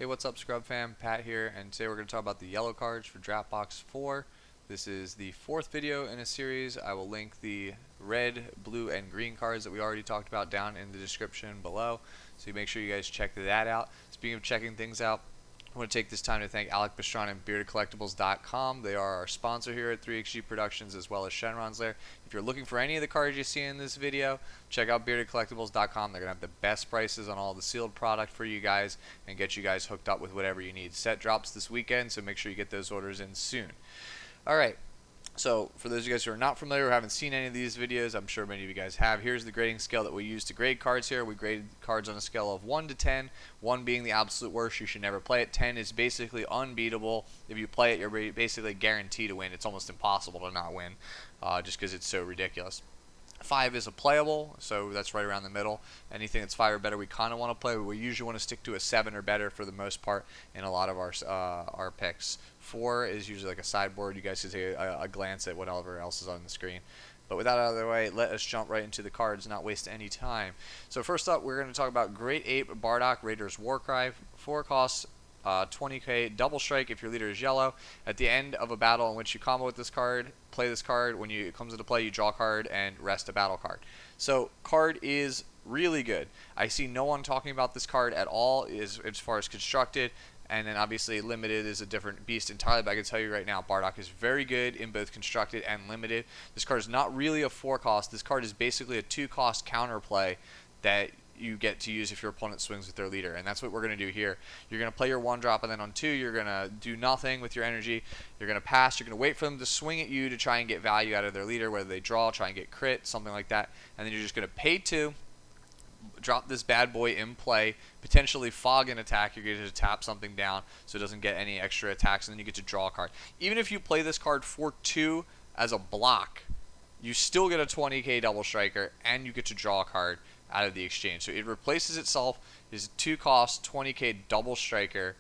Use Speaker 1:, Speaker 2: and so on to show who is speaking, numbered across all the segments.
Speaker 1: Hey, what's up, Scrub fam? Pat here, and today we're going to talk about the yellow cards for Draft Box 4. This is the fourth video in a series. I will link the red, blue, and green cards that we already talked about down in the description below, so you make sure you guys check that out. Speaking of checking things out, I want to take this time to thank Alec Bastron and BeardedCollectibles.com. They are our sponsor here at 3XG Productions, as well as Shenron's Lair. If you're looking for any of the cards you see in this video, check out BeardedCollectibles.com. They're going to have the best prices on all the sealed product for you guys and get you guys hooked up with whatever you need. Set drops this weekend, so make sure you get those orders in soon. Alright. So, for those of you guys who are not familiar or haven't seen any of these videos, I'm sure many of you guys have, here's the grading scale that we use to grade cards here. We grade cards on a scale of 1 to 10, 1 being the absolute worst, you should never play it. 10 is basically unbeatable. If you play it, you're basically guaranteed to win. It's almost impossible to not win, just because it's so ridiculous. 5 is a playable, so that's right around the middle. Anything that's 5 or better we kind of want to play, but we usually want to stick to a 7 or better for the most part in a lot of our picks. 4 is usually like a sideboard. You guys can take a glance at whatever else is on the screen. But with that out of the way, let us jump right into the cards, not waste any time. So first up, we're going to talk about Great Ape Bardock Raider's War Cry. 4 costs 20k, double strike if your leader is yellow. At the end of a battle in which you combo with this card, play this card. When it comes into play, you draw a card and rest a battle card. So card is really good. I see no one talking about this card at all as far as constructed, and then obviously limited is a different beast entirely, but I can tell you right now, Bardock is very good in both constructed and limited. This card is not really a 4 cost. This card is basically a 2 cost counterplay that you get to use if your opponent swings with their leader, and that's what we're going to do here. You're going to play your 1 drop, and then on 2 you're going to do nothing with your energy. You're going to pass. You're going to wait for them to swing at you to try and get value out of their leader, whether they draw, try and get crit, something like that, and then you're just going to pay 2, drop this bad boy in play, potentially fog an attack. You're going to tap something down so it doesn't get any extra attacks, and then you get to draw a card. Even if you play this card for 2 as a block, you still get a 20k double striker, and you get to draw a card out of the exchange. So it replaces itself, is 2 cost, 20k double striker,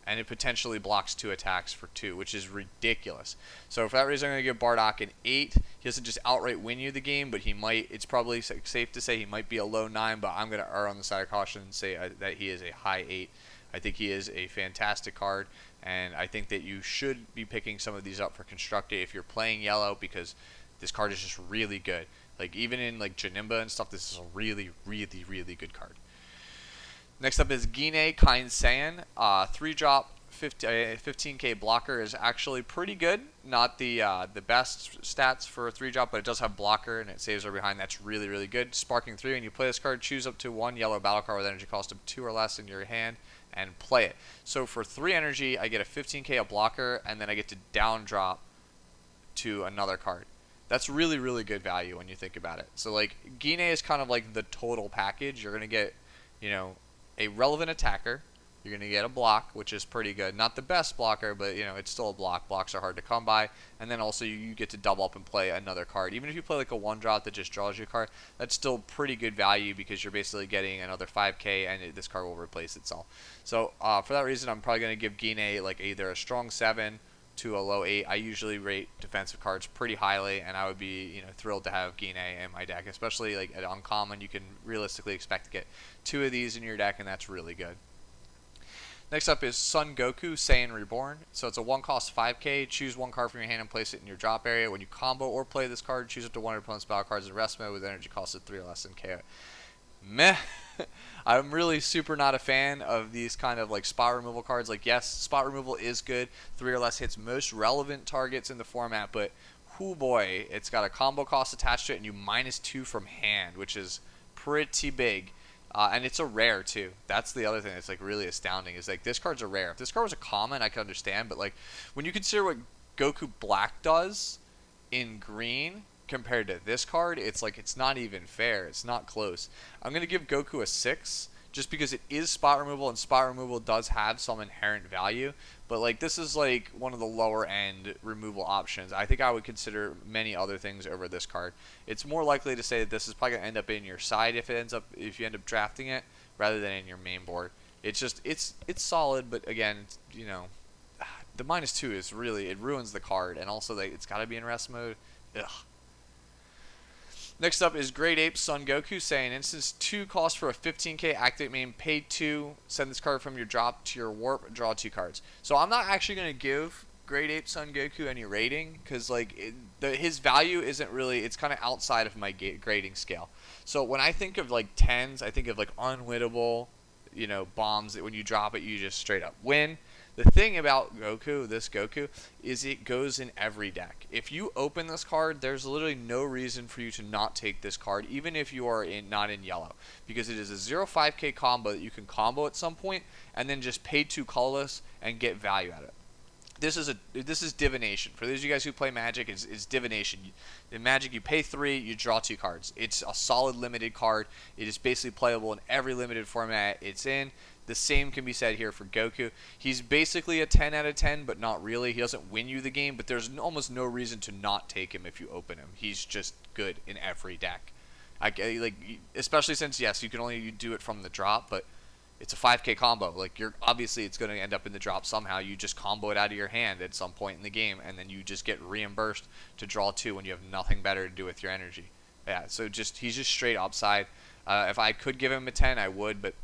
Speaker 1: and it potentially blocks 2 attacks for 2, which is ridiculous. So for that reason, I'm going to give Bardock an 8. He doesn't just outright win you the game, but he might. It's probably safe to say he might be a low 9, but I'm going to err on the side of caution and say that he is a high 8. I think he is a fantastic card, and I think that you should be picking some of these up for constructed if you're playing yellow, because this card is just really good. Like, even in like Janemba and stuff, this is a really, really, really good card. Next up is Ginyu Kind Saiyan. 3-drop, 15k blocker is actually pretty good. Not the best stats for a 3-drop, but it does have blocker and it saves her behind. That's really, really good. Sparking 3, when you play this card, choose up to 1 yellow battle card with energy cost of 2 or less in your hand and play it. So for 3 energy, I get a 15k a blocker, and then I get to down drop to another card. That's really, really good value when you think about it. So like, Ginyu is kind of like the total package. You're going to get, you know, a relevant attacker. You're going to get a block, which is pretty good. Not the best blocker, but, you know, it's still a block. Blocks are hard to come by. And then also you get to double up and play another card. Even if you play like a 1-drop that just draws you a card, that's still pretty good value because you're basically getting another 5k, and this card will replace itself. So for that reason, I'm probably going to give Ginyu like either a strong 7 to a low 8. I usually rate defensive cards pretty highly, and I would be, you know, thrilled to have Ginyu in my deck, especially like at uncommon. You can realistically expect to get 2 of these in your deck, and that's really good. Next up is Son Goku Saiyan Reborn. So it's a 1 cost 5k. Choose 1 card from your hand and place it in your drop area. When you combo or play this card, choose up to 1 of your opponent's battle cards in rest mode with energy cost of 3 or less and KO. Meh. I'm really super not a fan of these kind of like spot removal cards. Like, yes, spot removal is good. 3 or less hits most relevant targets in the format, but whoo boy, it's got a combo cost attached to it, and you -2 from hand, which is pretty big. And it's a rare too. That's the other thing that's like really astounding, is like this card's a rare. If this card was a common, I could understand, but like when you consider what Goku Black does in green compared to this card, it's like it's not even fair. It's not close. I'm going to give Goku a 6 just because it is spot removal, and spot removal does have some inherent value, but like this is like one of the lower end removal options. I think I would consider many other things over this card. It's more likely to say that this is probably going to end up in your side if you end up drafting it, rather than in your main board. It's just it's solid, but again, it's, you know, the -2 is really, it ruins the card, and also like it's got to be in rest mode. Ugh. Next up is Great Ape Son Goku, saying instance 2 cost for a 15k, activate main, pay 2, send this card from your drop to your warp, draw 2 cards. So I'm not actually going to give Great Ape Son Goku any rating, because like his value isn't really, it's kind of outside of my grading scale. So when I think of like 10s, I think of like unwinnable, you know, bombs that when you drop it you just straight up win. The thing about Goku, this Goku, is it goes in every deck. If you open this card, there's literally no reason for you to not take this card, even if you are not in yellow, because it is a 0-5k combo that you can combo at some point, and then just pay 2 colorless and get value out of it. This is divination. For those of you guys who play Magic, it's divination. In Magic, you pay 3, you draw 2 cards. It's a solid limited card. It is basically playable in every limited format it's in. The same can be said here for Goku. He's basically a 10 out of 10, but not really. He doesn't win you the game, but there's almost no reason to not take him if you open him. He's just good in every deck. Especially since, yes, you can only do it from the drop, but it's a 5k combo. Like, obviously it's going to end up in the drop somehow. You just combo it out of your hand at some point in the game, and then you just get reimbursed to draw 2 when you have nothing better to do with your energy. Yeah, so he's just straight upside. If I could give him a 10, I would, but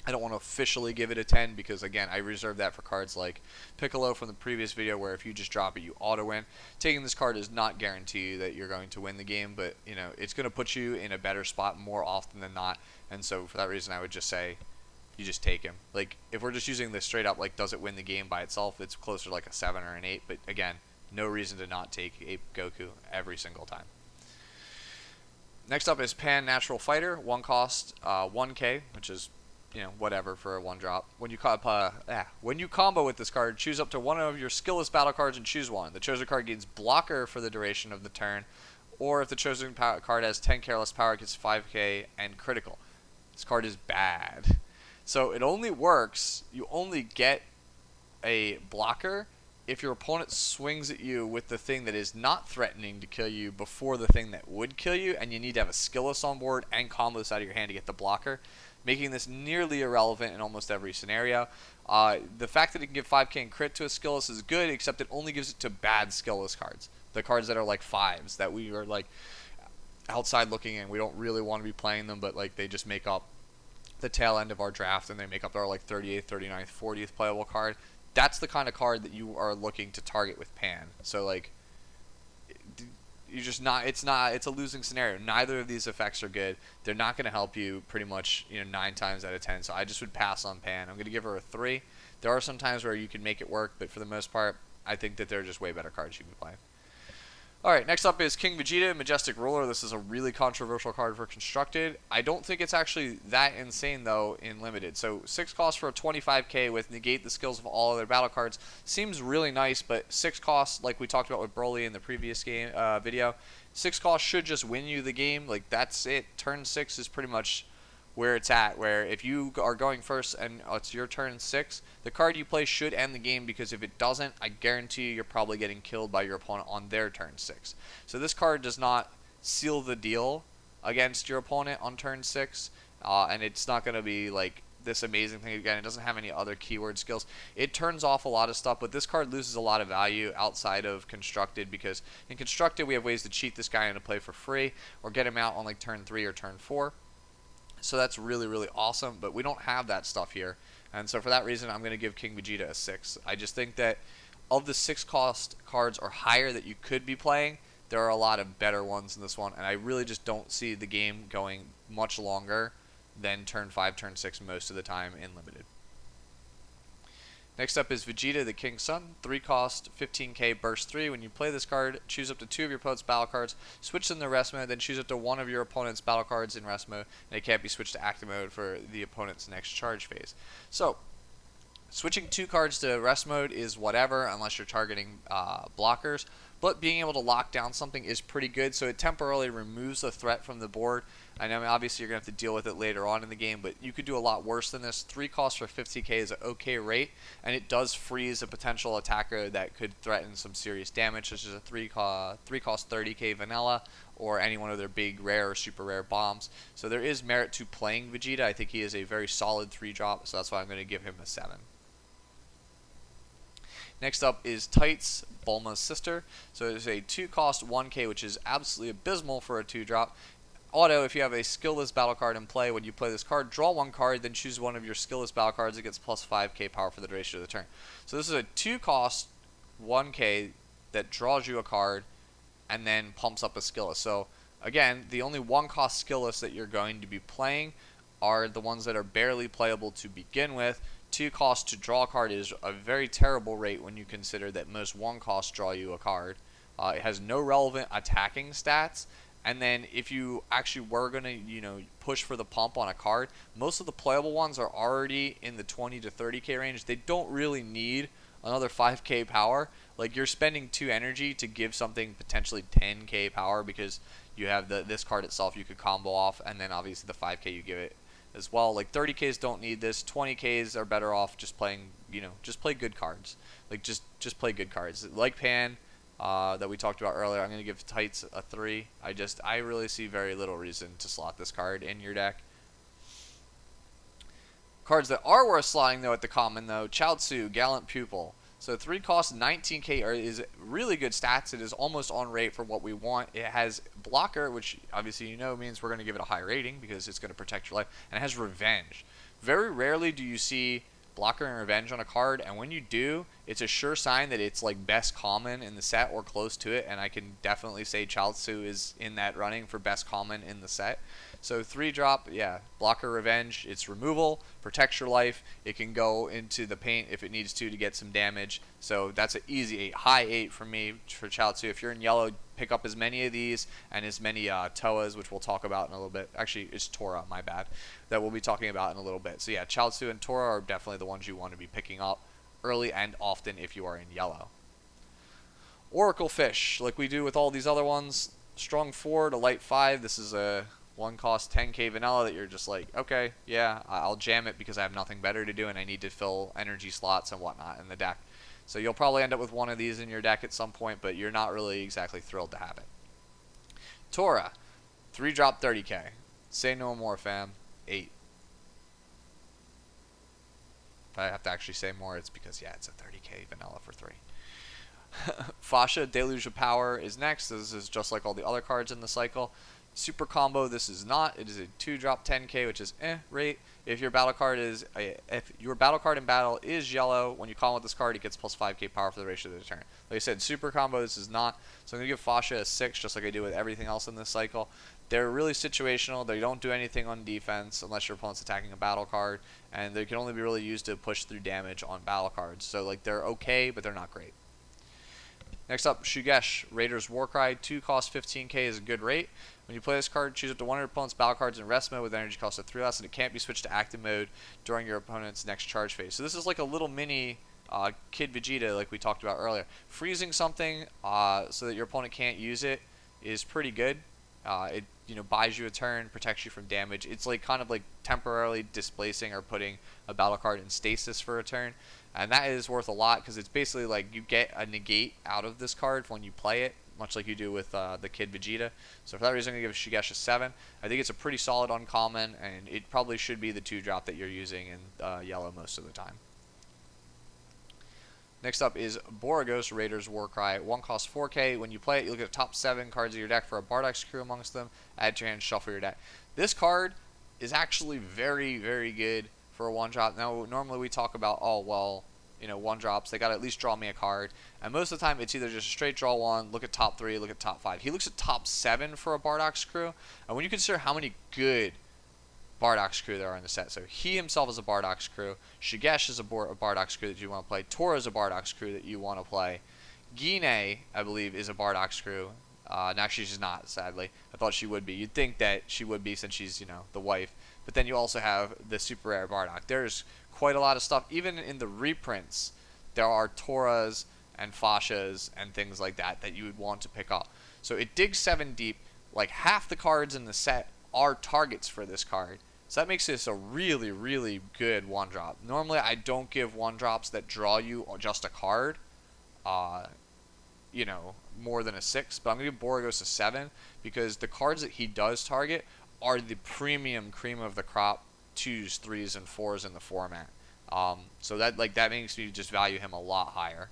Speaker 1: I don't want to officially give it a 10 because, again, I reserve that for cards like Piccolo from the previous video, where if you just drop it, you auto-win. Taking this card does not guarantee you that you're going to win the game, but, you know, it's going to put you in a better spot more often than not, and so for that reason I would just say you just take him. Like, if we're just using this straight up, like, does it win the game by itself, it's closer to like a 7 or an 8, but, again, no reason to not take Ape Goku every single time. Next up is Pan Natural Fighter, 1 cost, 1k, which is, you know, whatever for a 1-drop. When you combo with this card, choose up to one of your skillless battle cards and choose one. The chosen card gains blocker for the duration of the turn, or if the chosen card has 10 careless power, it gets 5k and critical. This card is bad. So it only works, you only get a blocker if your opponent swings at you with the thing that is not threatening to kill you before the thing that would kill you, and you need to have a skillless on board and combo this out of your hand to get the blocker, making this nearly irrelevant in almost every scenario. The fact that it can give 5k and crit to a skillless is good, except it only gives it to bad skillless cards. The cards that are like 5s, that we are like outside looking in. We don't really want to be playing them, but like they just make up the tail end of our draft, and they make up our like 38th, 39th, 40th playable card. That's the kind of card that you are looking to target with Pan. So like, you're just not. It's a losing scenario. Neither of these effects are good. They're not going to help you pretty much, you know, 9 times out of 10. So I just would pass on Pan. I'm going to give her a 3. There are some times where you can make it work, but for the most part, I think that they're just way better cards you can play. Alright, next up is King Vegeta, Majestic Ruler. This is a really controversial card for Constructed. I don't think it's actually that insane, though, in Limited. So 6 costs for a 25k with negate the skills of all other battle cards. Seems really nice, but 6 costs, like we talked about with Broly in the previous game video, 6 costs should just win you the game. Like, that's it. Turn 6 is pretty much where it's at, where if you are going first and it's your turn 6, the card you play should end the game, because if it doesn't, I guarantee you're probably getting killed by your opponent on their turn 6. So this card does not seal the deal against your opponent on turn 6, and it's not going to be like this amazing thing again. It doesn't have any other keyword skills. It turns off a lot of stuff, but this card loses a lot of value outside of Constructed, because in Constructed we have ways to cheat this guy into play for free or get him out on like turn 3 or turn 4. So that's really, really awesome, but we don't have that stuff here. And so for that reason, I'm going to give King Vegeta a 6. I just think that of the 6 cost cards or higher that you could be playing, there are a lot of better ones in this one, and I really just don't see the game going much longer than turn 5, turn 6 most of the time in Limited. Next up is Vegeta, the King's Son, 3 cost, 15k, burst 3. When you play this card, choose up to 2 of your opponent's battle cards, switch them to rest mode, then choose up to 1 of your opponent's battle cards in rest mode, and it can't be switched to active mode for the opponent's next charge phase. So, switching 2 cards to rest mode is whatever, unless you're targeting blockers, but being able to lock down something is pretty good, so it temporarily removes the threat from the board. I know obviously you're going to have to deal with it later on in the game, but you could do a lot worse than this. 3 costs for 50k is an okay rate, and it does freeze a potential attacker that could threaten some serious damage, such as a 3 cost 30k vanilla, or any one of their big rare or super rare bombs. So there is merit to playing Vegeta. I think he is a very solid 3-drop, so that's why I'm going to give him a 7. Next up is Tights, Bulma's sister. So it's a 2 cost 1k, which is absolutely abysmal for a 2-drop. auto, if you have a skillless battle card in play, when you play this card, draw one card, then choose one of your skillless battle cards. It gets plus 5k power for the duration of the turn. So this is a 2-cost 1k that draws you a card and then pumps up a skillless. So again, the only 1-cost skillless that you're going to be playing are the ones that are barely playable to begin with. 2-cost to draw a card is a very terrible rate when you consider that most 1-costs draw you a card. It has no relevant attacking stats. And then if you actually were going to, push for the pump on a card, most of the playable ones are already in the 20 to 30k range. They don't really need another 5k power. Like, you're spending 2 energy to give something potentially 10k power because you have this card itself you could combo off, and then obviously the 5k you give it as well. Like, 30ks don't need this. 20ks are better off just playing, just play good cards. Like, just play good cards. Like Pan, that we talked about earlier, I'm going to give Tights a 3. I really see very little reason to slot this card in your deck. Cards that are worth slotting, though, at the common, though, Chiaotzu, Gallant, Pupil. So 3 costs 19k is really good stats. It is almost on rate for what we want. It has blocker, which obviously means we're going to give it a high rating because it's going to protect your life. And it has revenge. Very rarely do you see blocker and revenge on a card, and when you do, it's a sure sign that it's like best common in the set or close to it, and I can definitely say Chiaotzu is in that running for best common in the set. So 3-drop, yeah, blocker, revenge, it's removal, protects your life, it can go into the paint if it needs to get some damage, so that's an easy 8, high 8 for me for Chiaotzu. If you're in yellow, pick up as many of these and as many Toas, which we'll talk about in a little bit. Actually, it's Toro, my bad, that we'll be talking about in a little bit. So yeah, Chiaotzu and Toro are definitely the ones you want to be picking up early and often if you are in yellow. Oracle Fish, like we do with all these other ones, strong 4 to light 5. This is a 1-cost 10k vanilla that you're just like, okay, yeah, I'll jam it because I have nothing better to do and I need to fill energy slots and whatnot in the deck. So you'll probably end up with one of these in your deck at some point, but you're not really exactly thrilled to have it. Tora, 3-drop 30k. Say no more, fam. 8. If I have to actually say more, it's because, yeah, it's a 30k vanilla for 3. Fasha, Deluge of Power is next. This is just like all the other cards in the cycle. Super combo, this is not. It is a 2-drop 10k, which is rate. If your battle card in battle is yellow, when you call with this card, it gets plus 5k power for the duration of the turn. Like I said, super combo, this is not. So I'm gonna give Fasha a 6, just like I do with everything else in this cycle. They're really situational. They don't do anything on defense unless your opponent's attacking a battle card, and they can only be really used to push through damage on battle cards. So like they're okay, but they're not great. Next up, Shugesh, Raider's Warcry, 2 cost 15k is a good rate. When you play this card, choose up to one of your opponent's battle cards in rest mode with energy cost of 3 less, and it can't be switched to active mode during your opponent's next charge phase. So this is like a little mini Kid Vegeta like we talked about earlier. Freezing something so that your opponent can't use it is pretty good. It buys you a turn, protects you from damage. It's like kind of like temporarily displacing or putting a battle card in stasis for a turn. And that is worth a lot because it's basically like you get a negate out of this card when you play it, much like you do with the Kid Vegeta. So for that reason, I'm going to give Shugesh a 7. I think it's a pretty solid uncommon, and it probably should be the 2-drop that you're using in yellow most of the time. Next up is Boragos, Raider's Warcry. 1 cost 4k. When you play it, you look at the top 7 cards of your deck for a Bardock's crew amongst them. Add to your hand, shuffle your deck. This card is actually very, very good for a 1-drop. Now, normally we talk about, 1-drops. They got to at least draw me a card. And most of the time, it's either just a straight draw 1, look at top 3, look at top 5. He looks at top 7 for a Bardock's crew. And when you consider how many good Bardock's crew there are in the set. So he himself is a Bardock's crew. Shugesh is a Bardock's crew that you want to play. Toro is a Bardock's crew that you want to play. Ginyu, I believe, is a Bardock's crew. Now she's not, sadly. I thought she would be. You'd think that she would be since she's, the wife. But then you also have the super rare Bardock. There's quite a lot of stuff. Even in the reprints, there are Toras and Fashas and things like that that you would want to pick up. So it digs 7 deep. Like half the cards in the set are targets for this card. So that makes this a really, really good 1-drop. Normally, I don't give 1-drops that draw you just a card, more than a 6. But I'm going to give Boragos a 7 because the cards that he does target are the premium cream of the crop 2s, 3s, and 4s in the format. So that makes me just value him a lot higher.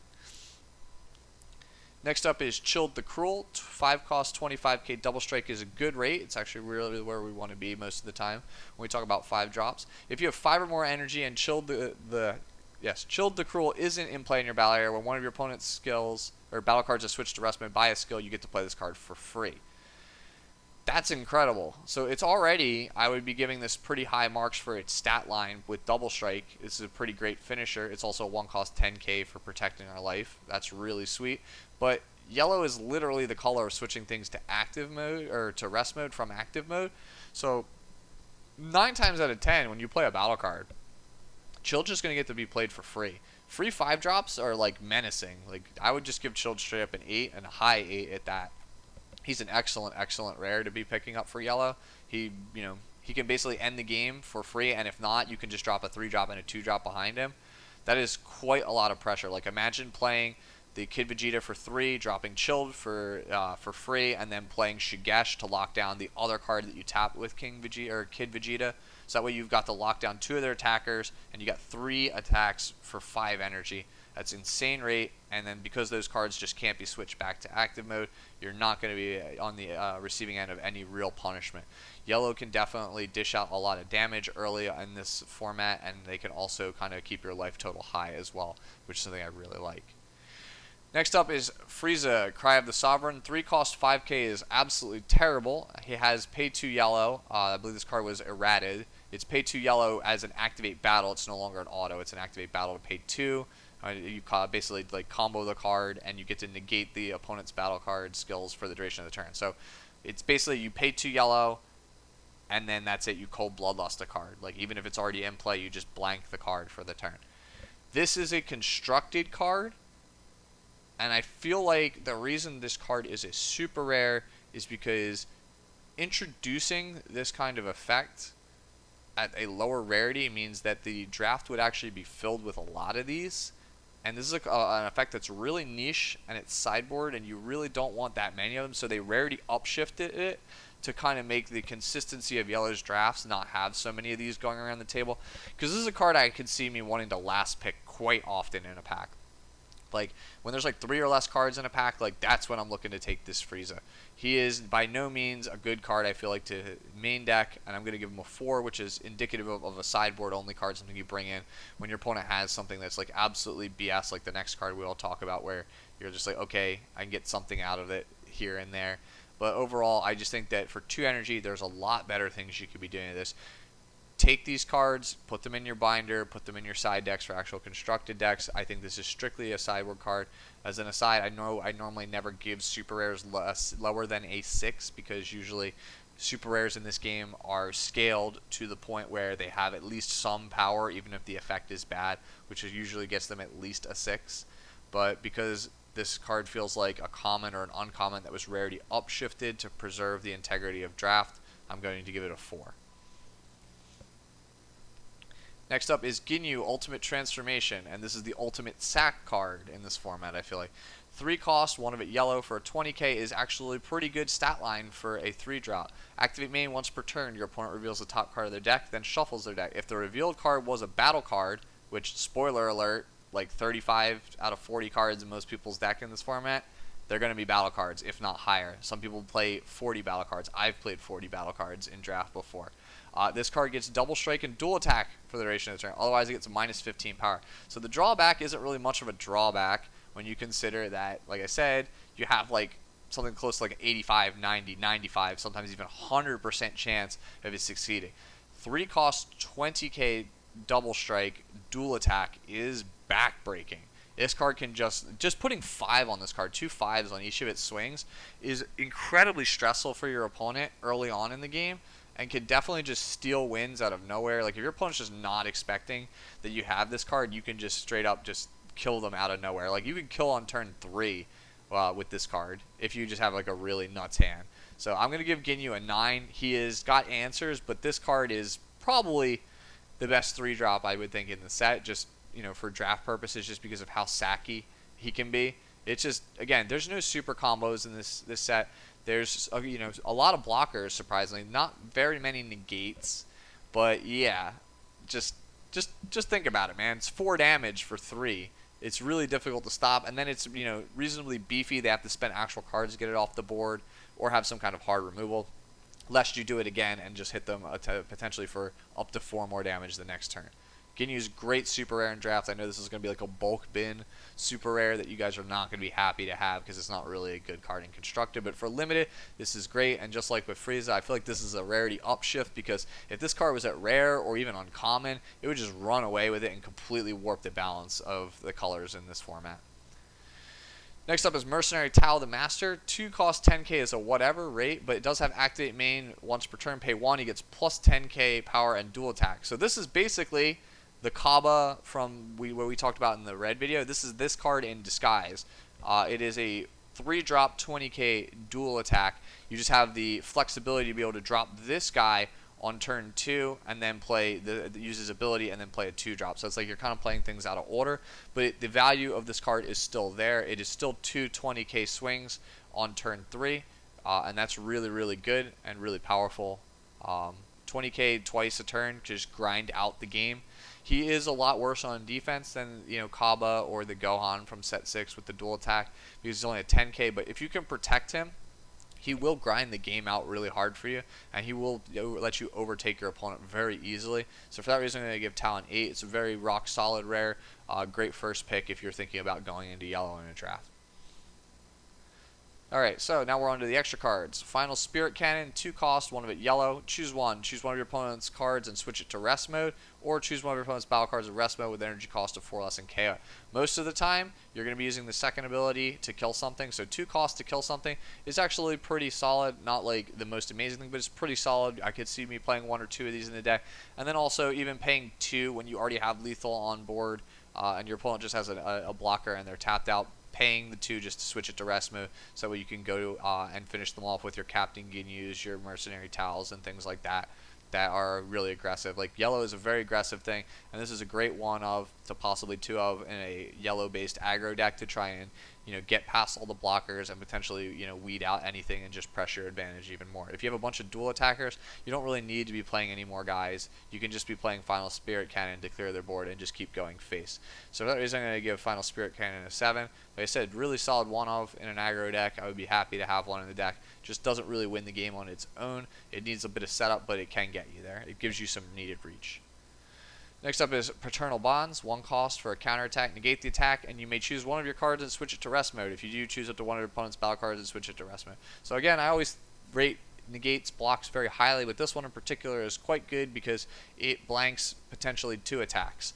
Speaker 1: Next up is Chilled the Cruel. 5 cost, 25k double strike is a good rate. It's actually really where we want to be most of the time when we talk about 5 drops. If you have 5 or more energy and Chilled Chilled the Cruel isn't in play in your battle area, when one of your opponent's skills or battle cards is switched to rest mode by a skill, you get to play this card for free. That's incredible. So it's already, I would be giving this pretty high marks for its stat line with double strike. This is a pretty great finisher. It's also 1 cost 10k for protecting our life. That's really sweet. But yellow is literally the color of switching things to active mode or to rest mode from active mode. So 9 times out of 10 when you play a battle card, Chilled just going to get to be played for free. Free 5 drops are like menacing. Like I would just give Chilled straight up an 8 and a high 8 at that. He's an excellent rare to be picking up for yellow. He can basically end the game for free, and if not, you can just drop a 3 drop and a 2 drop behind him. That is quite a lot of pressure. Like imagine playing the Kid Vegeta for 3, dropping Chilled for free, and then playing Shigesh to lock down the other card that you tap with King Vegeta or Kid Vegeta. So that way you've got to lock down 2 of their attackers, and you got 3 attacks for 5 energy. That's insane rate, and then because those cards just can't be switched back to active mode, you're not going to be on the receiving end of any real punishment. Yellow can definitely dish out a lot of damage early in this format, and they can also kind of keep your life total high as well, which is something I really like. Next up is Frieza Cry of the Sovereign. 3 cost 5k is absolutely terrible. He has pay 2 yellow. I believe this card was errated. It's pay 2 yellow as an activate battle. It's no longer an auto. It's an activate battle to pay 2. You basically like combo the card, and you get to negate the opponent's battle card skills for the duration of the turn. So it's basically you pay 2 yellow, and then that's it. You cold bloodlust a card. Like even if it's already in play, you just blank the card for the turn. This is a constructed card, and I feel like the reason this card is a super rare is because introducing this kind of effect at a lower rarity means that the draft would actually be filled with a lot of these. And this is an effect that's really niche, and it's sideboard, and you really don't want that many of them, so they rarity upshifted it to kind of make the consistency of yellow's drafts not have so many of these going around the table. Because this is a card I could see me wanting to last pick quite often in a pack. Like, when there's like 3 or less cards in a pack, like that's when I'm looking to take this Frieza. He is by no means a good card, I feel like, to main deck, and I'm going to give him a 4, which is indicative of a sideboard only card, something you bring in when your opponent has something that's like absolutely BS, like the next card we'll talk about, where you're just like, okay, I can get something out of it here and there. But overall, I just think that for 2 energy, there's a lot better things you could be doing to this. Take these cards, put them in your binder, put them in your side decks for actual constructed decks. I think this is strictly a sideboard card. As an aside, I know I normally never give super rares lower than a 6, because usually super rares in this game are scaled to the point where they have at least some power, even if the effect is bad, which usually gets them at least a 6. But because this card feels like a common or an uncommon that was rarity upshifted to preserve the integrity of draft, I'm going to give it a 4. Next up is Ginyu Ultimate Transformation, and this is the ultimate sack card in this format, I feel like. 3 cost, 1 of it yellow for a 20k is actually a pretty good stat line for a 3 drop. Activate main once per turn. Your opponent reveals the top card of their deck, then shuffles their deck. If the revealed card was a battle card, which, spoiler alert, like 35 out of 40 cards in most people's deck in this format, they're going to be battle cards, if not higher. Some people play 40 battle cards. I've played 40 battle cards in draft before. This card gets double strike and dual attack for the duration of the turn. Otherwise, it gets a minus 15 power. So the drawback isn't really much of a drawback when you consider that, like I said, you have like something close to like an 85, 90, 95, sometimes even 100% chance of it succeeding. 3 cost, 20k double strike, dual attack is backbreaking. This card can just putting 5 on this card, 2 5s on each of its swings, is incredibly stressful for your opponent early on in the game, and can definitely just steal wins out of nowhere. Like if your opponent's just not expecting that you have this card, you can just straight up just kill them out of nowhere. Like you can kill on turn 3 with this card if you just have like a really nuts hand. So I'm going to give Ginyu a 9. He has got answers, but this card is probably the best 3 drop I would think in the set, just for draft purposes, just because of how sacky he can be. It's just, again, there's no super combos in this set. There's a lot of blockers, surprisingly, not very many negates, but yeah, just think about it, man. It's 4 damage for 3. it's really difficult to stop, and then it's, you know, reasonably beefy. They have to spend actual cards to get it off the board, or have some kind of hard removal, lest you do it again and just hit them potentially for up to 4 more damage the next turn. Ginyu's great super rare in draft. I know this is going to be like a bulk bin super rare that you guys are not going to be happy to have because it's not really a good card in constructed. But for limited, this is great. And just like with Frieza, I feel like this is a rarity upshift, because if this card was at rare or even uncommon, it would just run away with it and completely warp the balance of the colors in this format. Next up is Mercenary Tao the Master. 2 cost 10k is a whatever rate, but it does have activate main once per turn. Pay 1, he gets plus 10k power and dual attack. So this is basically the Kaba from what we talked about in the red video. This is this card in disguise. It is a 3-drop 20k dual attack. You just have the flexibility to be able to drop this guy on turn 2 and then play use his ability and then play a 2-drop. So it's like you're kind of playing things out of order, but the value of this card is still there. It is still 2 20k swings on turn 3, and that's really, really good and really powerful. 20k twice a turn, just grind out the game. He is a lot worse on defense than, you know, Kaba or the Gohan from set 6 with the dual attack, because he's only a 10k. But if you can protect him, he will grind the game out really hard for you, and he will let you overtake your opponent very easily. So for that reason, I'm going to give Tao an 8. It's a very rock solid rare, great first pick if you're thinking about going into yellow in a draft. Alright, so now we're on to the extra cards. Final Spirit Cannon, 2 cost, 1 of it yellow. Choose one. Choose one of your opponent's cards and switch it to rest mode, or choose one of your opponent's battle cards in rest mode with energy cost of 4 less and KO. Most of the time, you're going to be using the second ability to kill something, so 2 costs to kill something is actually pretty solid. Not like the most amazing thing, but it's pretty solid. I could see me playing 1 or 2 of these in the deck. And then also even paying 2 when you already have lethal on board, and your opponent just has a blocker and they're tapped out. Paying the 2 just to switch it to rest mode, so you can go and finish them off with your Captain Ginyus, your Mercenary Towels, and things like that are really aggressive. Like yellow is a very aggressive thing, and this is a great one of to possibly 2 of in a yellow-based aggro deck to try and, you know, get past all the blockers and potentially, you know, weed out anything and just press your advantage even more. If you have a bunch of dual attackers, you don't really need to be playing any more guys. You can just be playing Final Spirit Cannon to clear their board and just keep going face. So for that reason, I'm going to give Final Spirit Cannon a 7. Like I said, really solid one of in an aggro deck. I would be happy to have one in the deck. Just doesn't really win the game on its own. It needs a bit of setup, but it can get you there. It gives you some needed reach. Next up is Paternal Bonds, 1 cost for a counterattack. Negate the attack, and you may choose one of your cards and switch it to rest mode. If you do, choose up to one of your opponent's battle cards and switch it to rest mode. So again, I always rate negates blocks very highly, but this one in particular is quite good because it blanks potentially 2 attacks.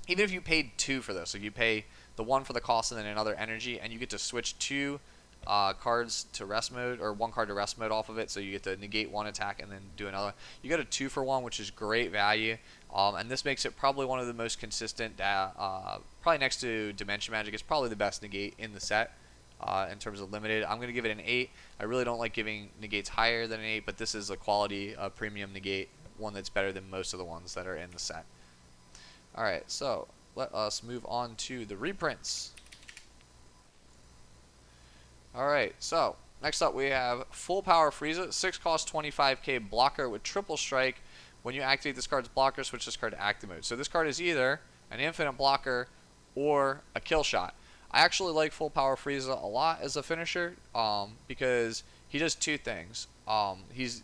Speaker 1: Even if you paid 2 for this, so you pay the 1 for the cost and then another energy, and you get to switch 2 cards to rest mode, or 1 card to rest mode off of it, so you get to negate 1 attack and then do another. You get a 2 for 1, which is great value, and this makes it probably one of the most consistent, probably next to Dimension Magic. It's probably the best negate in the set in terms of limited. I'm going to give it an 8. I really don't like giving negates higher than an 8, but this is a quality premium negate, one that's better than most of the ones that are in the set. Alright, so let us move on to the reprints. Alright, so next up we have Full Power Frieza, 6 cost 25k blocker with triple strike. When you activate this card's blocker, switch this card to active mode. So this card is either an infinite blocker or a kill shot. I actually like Full Power Frieza a lot as a finisher because he does 2 things. He's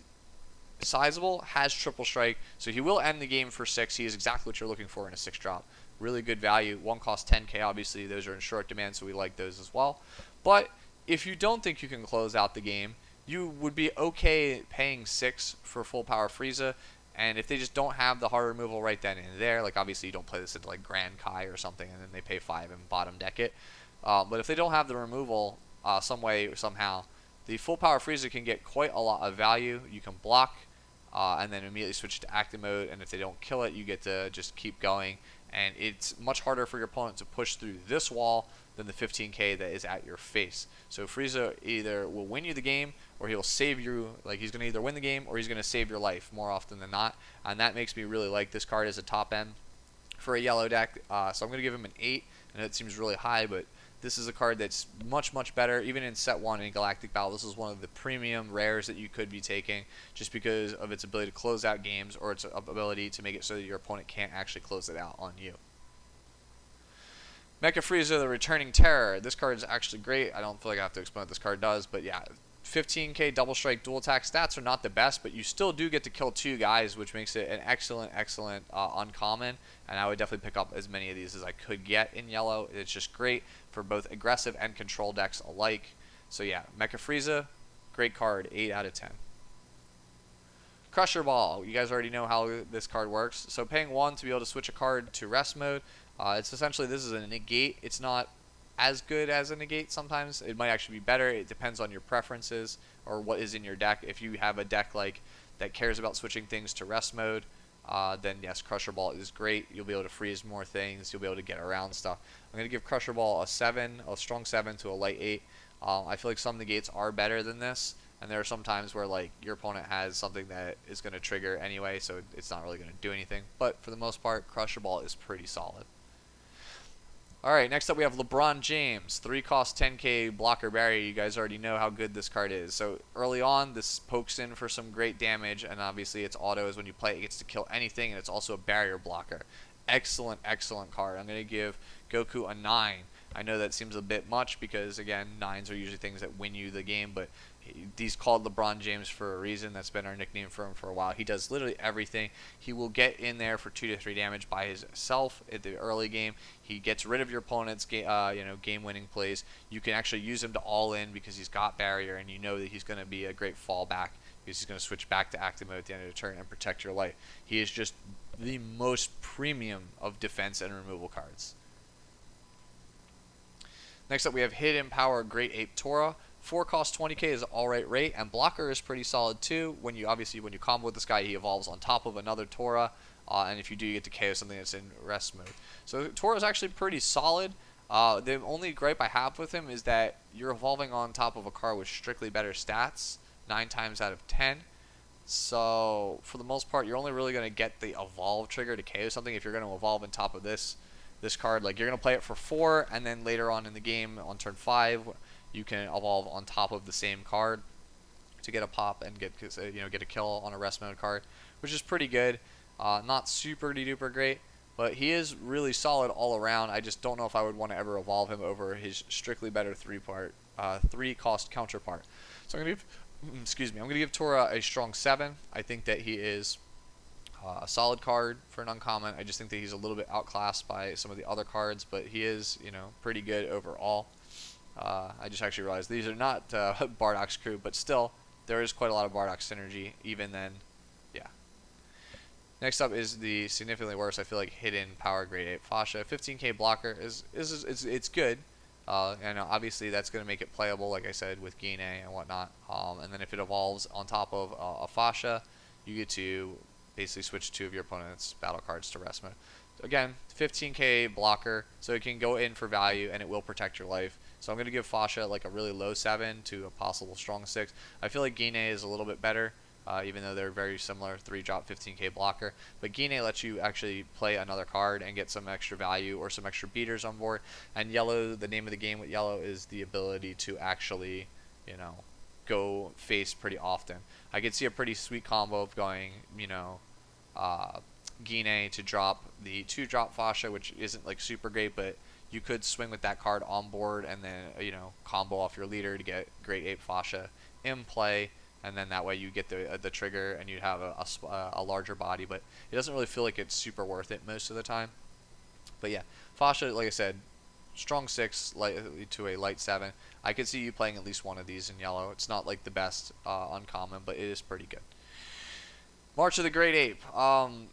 Speaker 1: sizable, has triple strike, so he will end the game for 6. He is exactly what you're looking for in a 6-drop. Really good value. 1 cost 10k, obviously those are in short demand, so we like those as well. But if you don't think you can close out the game, you would be okay paying 6 for Full Power Frieza. And if they just don't have the hard removal right then and there, like obviously you don't play this into like Grand Kai or something and then they pay 5 and bottom deck it. But if they don't have the removal some way or somehow, the Full Power Frieza can get quite a lot of value. You can block and then immediately switch to active mode, and if they don't kill it, you get to just keep going. And it's much harder for your opponent to push through this wall than the 15k that is at your face. So Frieza either will win you the game or he'll save you. Like he's going to either win the game or he's going to save your life more often than not. And that makes me really like this card as a top end for a yellow deck. So I'm going to give him an 8, and it seems really high, but this is a card that's much, much better. Even in set 1 in Galactic Battle, this is one of the premium rares that you could be taking just because of its ability to close out games, or its ability to make it so that your opponent can't actually close it out on you. Mecha Frieza, the Returning Terror. This card is actually great. I don't feel like I have to explain what this card does, but yeah, 15k double strike dual attack stats are not the best, but you still do get to kill 2 guys, which makes it an excellent uncommon, and I would definitely pick up as many of these as I could get in yellow. It's just great for both aggressive and control decks alike. So yeah, Mecha Frieza, great card, 8 out of 10. Crusher Ball. You guys already know how this card works. So paying 1 to be able to switch a card to rest mode. It's essentially, this is a negate. It's not as good as a negate sometimes. It might actually be better. It depends on your preferences or what is in your deck. If you have a deck like that cares about switching things to rest mode, then yes, Crusher Ball is great. You'll be able to freeze more things. You'll be able to get around stuff. I'm going to give Crusher Ball a 7, a strong 7 to a light 8. I feel like some negates are better than this. And there are some times where like your opponent has something that is going to trigger anyway, so it's not really going to do anything. But for the most part, Crusher Ball is pretty solid. Alright, next up we have LeBron James. 3 cost 10k blocker barrier. You guys already know how good this card is. So early on, this pokes in for some great damage, and obviously its auto is when you play it gets to kill anything, and it's also a barrier blocker. Excellent, excellent card. I'm going to give Goku a 9. I know that seems a bit much because, again, 9s are usually things that win you the game, but he's called LeBron James for a reason. That's been our nickname for him for a while. He does literally everything. He will get in there for 2 to 3 damage by himself at the early game. He gets rid of your opponent's game-winning plays. You can actually use him to all in because he's got barrier, and you know that he's going to be a great fallback because he's going to switch back to active mode at the end of the turn and protect your life. He is just the most premium of defense and removal cards. Next up, we have Hidden Power Great Ape Toro. 4 cost 20k is an alright rate, and blocker is pretty solid too. When you combo with this guy, he evolves on top of another Toro, and if you do, you get to KO something that's in rest mode. So Toro is actually pretty solid. The only gripe I have with him is that you're evolving on top of a card with strictly better stats, 9 times out of 10. So for the most part, you're only really going to get the evolve trigger to KO something if you're going to evolve on top of this card. Like, you're going to play it for 4, and then later on in the game on turn 5, you can evolve on top of the same card to get a pop and get a kill on a rest mode card, which is pretty good. Not super duper great, but he is really solid all around. I just don't know if I would want to ever evolve him over his strictly better 3 cost counterpart. So I'm gonna give Toro a strong 7. I think that he is a solid card for an uncommon. I just think that he's a little bit outclassed by some of the other cards, but he is, pretty good overall. I just actually realized these are not Bardock's crew, but still, there is quite a lot of Bardock synergy, even then, yeah. Next up is the significantly worse, I feel like, Hidden Power Great Ape Fascia. 15k blocker it's good, and obviously that's going to make it playable, like I said, with Ginyu and whatnot. And then if it evolves on top of a Fascia, you get to basically switch 2 of your opponent's battle cards to rest mode. Again, 15k blocker, so it can go in for value and it will protect your life. So I'm going to give Fascia like a really low 7 to a possible strong 6. I feel like Ginyu is a little bit better, even though they're very similar, 3-drop 15k blocker. But Ginyu lets you actually play another card and get some extra value or some extra beaters on board. And yellow, the name of the game with yellow is the ability to actually, go face pretty often. I could see a pretty sweet combo of going, Ginyu to drop the 2-drop Fascia, which isn't like super great, but you could swing with that card on board and then, combo off your leader to get Great Ape Fascia in play, and then that way you get the trigger and you have a larger body, but it doesn't really feel like it's super worth it most of the time. But yeah, Fascia, like I said, strong 6 to a light 7. I could see you playing at least one of these in yellow. It's not like the best uncommon, but it is pretty good. March of the Great Ape.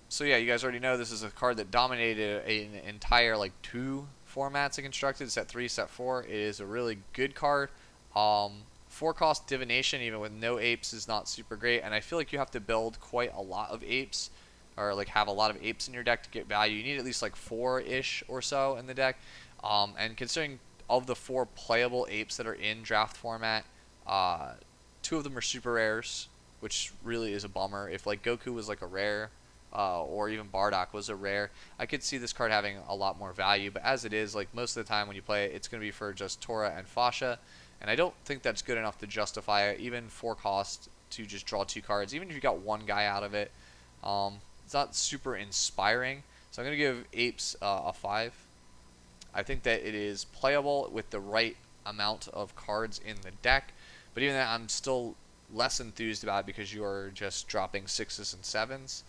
Speaker 1: So yeah, you guys already know this is a card that dominated an entire 2 formats it constructed. Set 3, set 4. It is a really good card. 4 cost divination, even with no apes, is not super great, and I feel like you have to build quite a lot of apes, or have a lot of apes in your deck to get value. You need at least 4-ish or so in the deck. And considering of the 4 playable apes that are in draft format, 2 of them are super rares, which really is a bummer. If Goku was a rare, or even Bardock was a rare, I could see this card having a lot more value. But as it is, most of the time when you play it, it's going to be for just Toro and Fascia, and I don't think that's good enough to justify it. Even 4 cost to just draw 2 cards, even if you got 1 guy out of it, it's not super inspiring. So I'm going to give apes a 5. I think that it is playable with the right amount of cards in the deck, but even then I'm still less enthused about it because you are just dropping 6s and 7s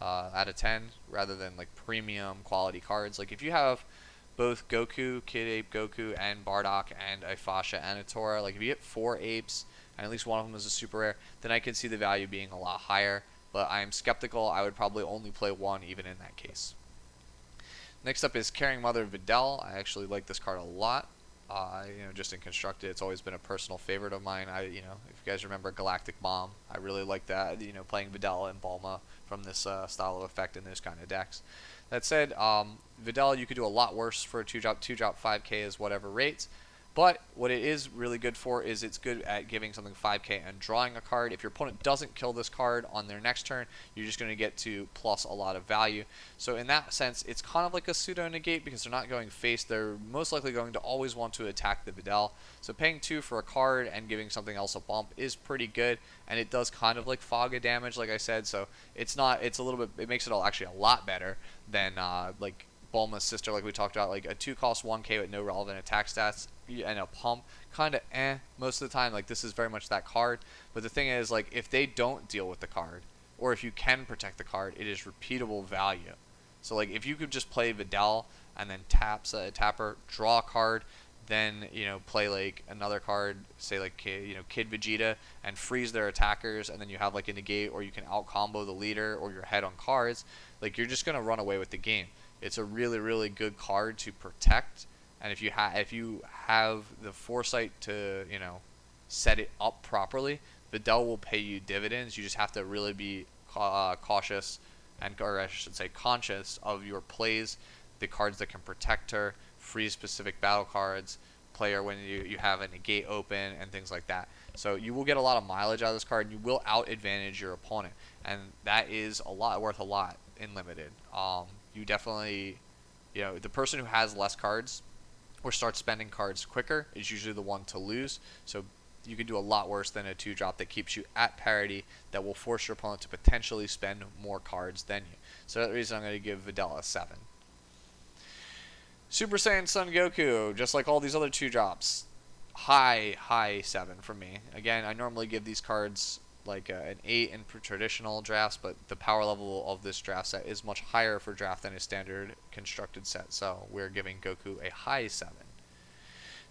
Speaker 1: out of 10 rather than like premium quality cards. Like if you have both Goku, Kid Ape Goku, and Bardock, and a Fasha and a Toro, like if you get 4 apes and at least one of them is a super rare, then I can see the value being a lot higher, but I am skeptical. I would probably only play one even in that case. Next up is Caring Mother Videl. I actually like this card a lot. Just in constructed, it's always been a personal favorite of mine. If you guys remember Galactic Bomb, I really like that. Playing Videl and Bulma from this style of effect in those kind of decks. That said, Videl you could do a lot worse for a 2-drop. 2-drop 5k is whatever rates. But what it is really good for is it's good at giving something 5k and drawing a card. If your opponent doesn't kill this card on their next turn, you're just going to get to plus a lot of value. So in that sense, it's kind of like a pseudo negate because they're not going face. They're most likely going to always want to attack the Videl. So paying 2 for a card and giving something else a bump is pretty good, and it does kind of like fog a damage, like I said. So it makes it actually a lot better than like Bulma's sister, like we talked about, like a 2-cost 1k with no relevant attack stats and a pump, kind of most of the time. Like this is very much that card, but the thing is, like if they don't deal with the card, or if you can protect the card, it is repeatable value. So like if you could just play Videl and then tapper, draw a card, then play like another card, say like Kid Vegeta, and freeze their attackers, and then you have like a negate, or you can out combo the leader or your head on cards. Like you're just gonna run away with the game. It's a really, really good card to protect, and if you have the foresight to set it up properly, Videl will pay you dividends. You just have to really be cautious or I should say conscious of your plays, the cards that can protect her, freeze specific battle cards, play her when you have a negate open, and things like that. So you will get a lot of mileage out of this card, and you will out advantage your opponent, and that is worth a lot in limited. You definitely, the person who has less cards or starts spending cards quicker is usually the one to lose. So you can do a lot worse than a 2-drop that keeps you at parity, that will force your opponent to potentially spend more cards than you. So that's the reason I'm going to give Videl a 7. Super Saiyan Son Goku, just like all these other 2-drops, high 7 for me. Again, I normally give these cards like an 8 in traditional drafts, but the power level of this draft set is much higher for draft than a standard constructed set, so we're giving Goku a high 7.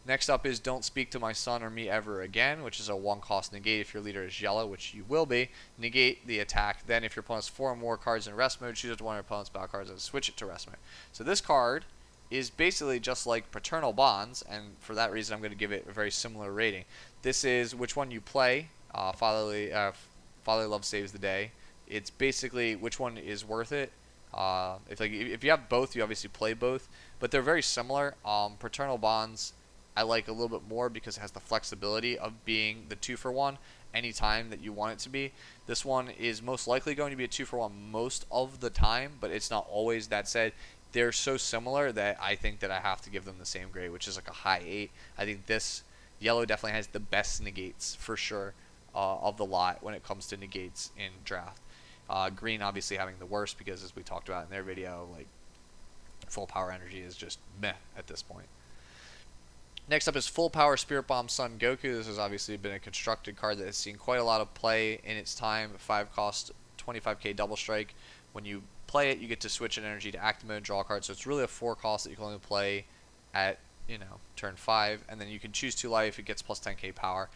Speaker 1: Next up is Don't Speak to My Son or Me Ever Again, which is a 1-cost negate if your leader is yellow, which you will be. Negate the attack. Then if your opponent has 4 or more cards in rest mode, choose one of your opponent's battle cards and switch it to rest mode. So this card is basically just like Paternal Bonds, and for that reason I'm going to give it a very similar rating. This is which one you play. Fatherly Love Saves the Day. It's basically which one is worth it. If you have both, you obviously play both, but they're very similar. Paternal Bonds I like a little bit more because it has the flexibility of being the 2-for-1 anytime that you want it to be. This one is most likely going to be a 2-for-1 most of the time, but it's not always. That said, they're so similar that I think that I have to give them the same grade, which is like a high 8. I think this yellow definitely has the best negates for sure of the lot when it comes to negates in draft. Green obviously having the worst because, as we talked about in their video, like full power energy is just meh at this point. Next up is Full Power Spirit Bomb Son Goku. This has obviously been a constructed card that has seen quite a lot of play in its time. 5-cost, 25k double strike. When you play it, you get to switch an energy to active mode and draw a card. So it's really a 4-cost that you can only play at turn 5, and then you can choose 2 life. It gets plus 10k power.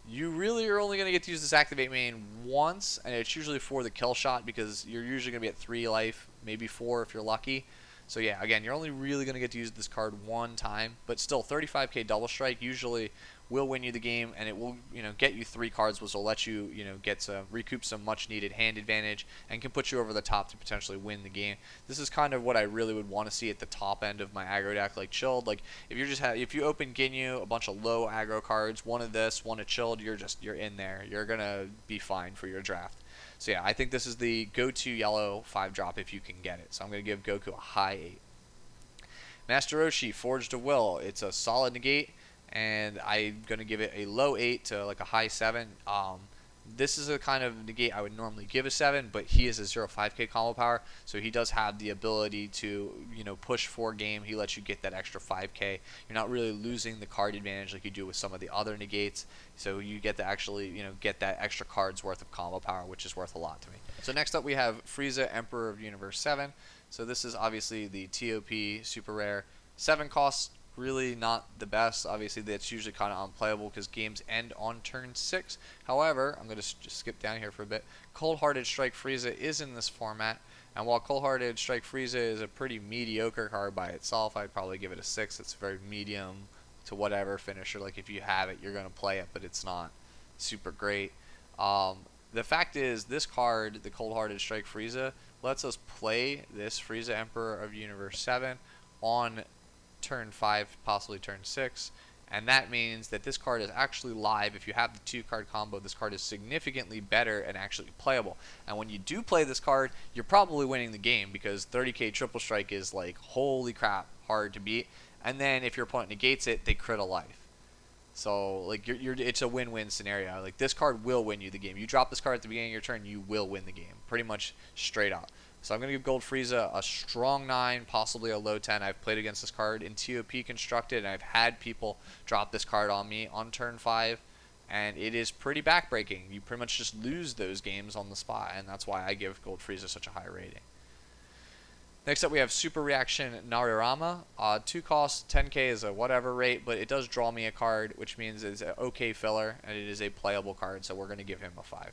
Speaker 1: You really are only going to get to use this activate main once, and it's usually for the kill shot because you're usually going to be at 3 life, maybe 4 if you're lucky. So yeah, again, you're only really going to get to use this card one time, but still 35k double strike usually will win you the game, and it will get you 3 cards, which will let you recoup some much needed hand advantage and can put you over the top to potentially win the game. This is kind of what I really would want to see at the top end of my aggro deck, like chilled. Like if you open Ginyu, a bunch of low aggro cards, one of this, one of chilled, you're in there. You're gonna be fine for your draft. So yeah, I think this is the go-to yellow 5-drop if you can get it. So I'm gonna give Goku a high 8. Master Roshi, Forged of Will. It's a solid negate, and I'm going to give it a low 8 to like a high 7. This is a kind of negate I would normally give a 7, but he is a 0.5k combo power, so he does have the ability to, push 4 game. He lets you get that extra 5k. You're not really losing the card advantage like you do with some of the other negates, so you get to actually, get that extra card's worth of combo power, which is worth a lot to me. So next up we have Frieza, Emperor of Universe 7. So this is obviously the TOP super rare. 7 costs, really not the best. Obviously that's usually kind of unplayable because games end on turn 6. However, I'm going to just skip down here for a bit. Cold-Hearted Strike Frieza is in this format, and while Cold-Hearted Strike Frieza is a pretty mediocre card by itself, I'd probably give it a 6. It's very medium to whatever finisher. Like if you have it, you're going to play it, but it's not super great. The fact is, this card, the Cold-Hearted Strike Frieza, lets us play this Frieza Emperor of Universe 7 on turn 5, possibly turn 6, and that means that this card is actually live. If you have the 2-card combo, this card is significantly better and actually playable. And when you do play this card, you're probably winning the game because 30k triple strike is like, holy crap, hard to beat. And then if your opponent negates it, they crit a life. So like it's a win-win scenario. Like this card will win you the game. You drop this card at the beginning of your turn, you will win the game, pretty much straight up. So I'm going to give Gold Frieza a strong 9, possibly a low 10. I've played against this card in TOP constructed, and I've had people drop this card on me on turn 5, and it is pretty backbreaking. You pretty much just lose those games on the spot, and that's why I give Gold Frieza such a high rating. Next up we have Super Reaction Narirama. 2 costs, 10k is a whatever rate, but it does draw me a card, which means it's an okay filler, and it is a playable card, so we're going to give him a 5.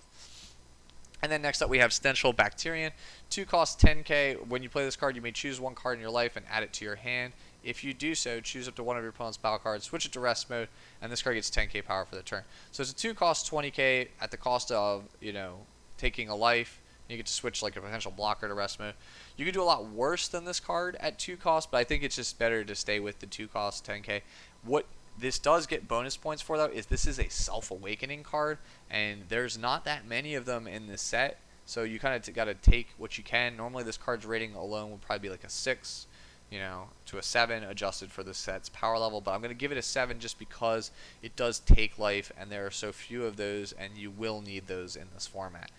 Speaker 1: And then next up we have Stencil Bacteria. 2 costs, 10k. When you play this card, you may choose 1 card in your life and add it to your hand. If you do so, choose up to one of your opponent's battle cards, switch it to rest mode, and this card gets 10k power for the turn. So it's a 2 cost, 20k at the cost of, taking a life. You get to switch like a potential blocker to rest mode. You could do a lot worse than this card at 2 costs, but I think it's just better to stay with the 2 cost 10k. What this does get bonus points for, though, is this is a self-awakening card, and there's not that many of them in this set, so you kind of got to take what you can. Normally this card's rating alone would probably be like a 6, to a 7 adjusted for the set's power level, but I'm going to give it a 7 just because it does take life, and there are so few of those, and you will need those in this format.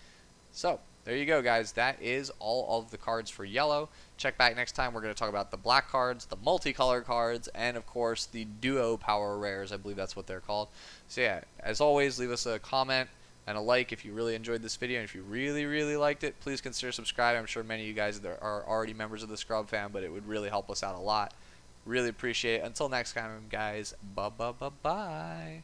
Speaker 1: So there you go, guys. That is all of the cards for yellow. Check back next time. We're going to talk about the black cards, the multicolored cards, and of course the duo power rares. I believe that's what they're called. So yeah, as always, leave us a comment and a like if you really enjoyed this video. And if you really, really liked it, please consider subscribing. I'm sure many of you guys are already members of the Scrub fam, but it would really help us out a lot. Really appreciate it. Until next time, guys. Bye.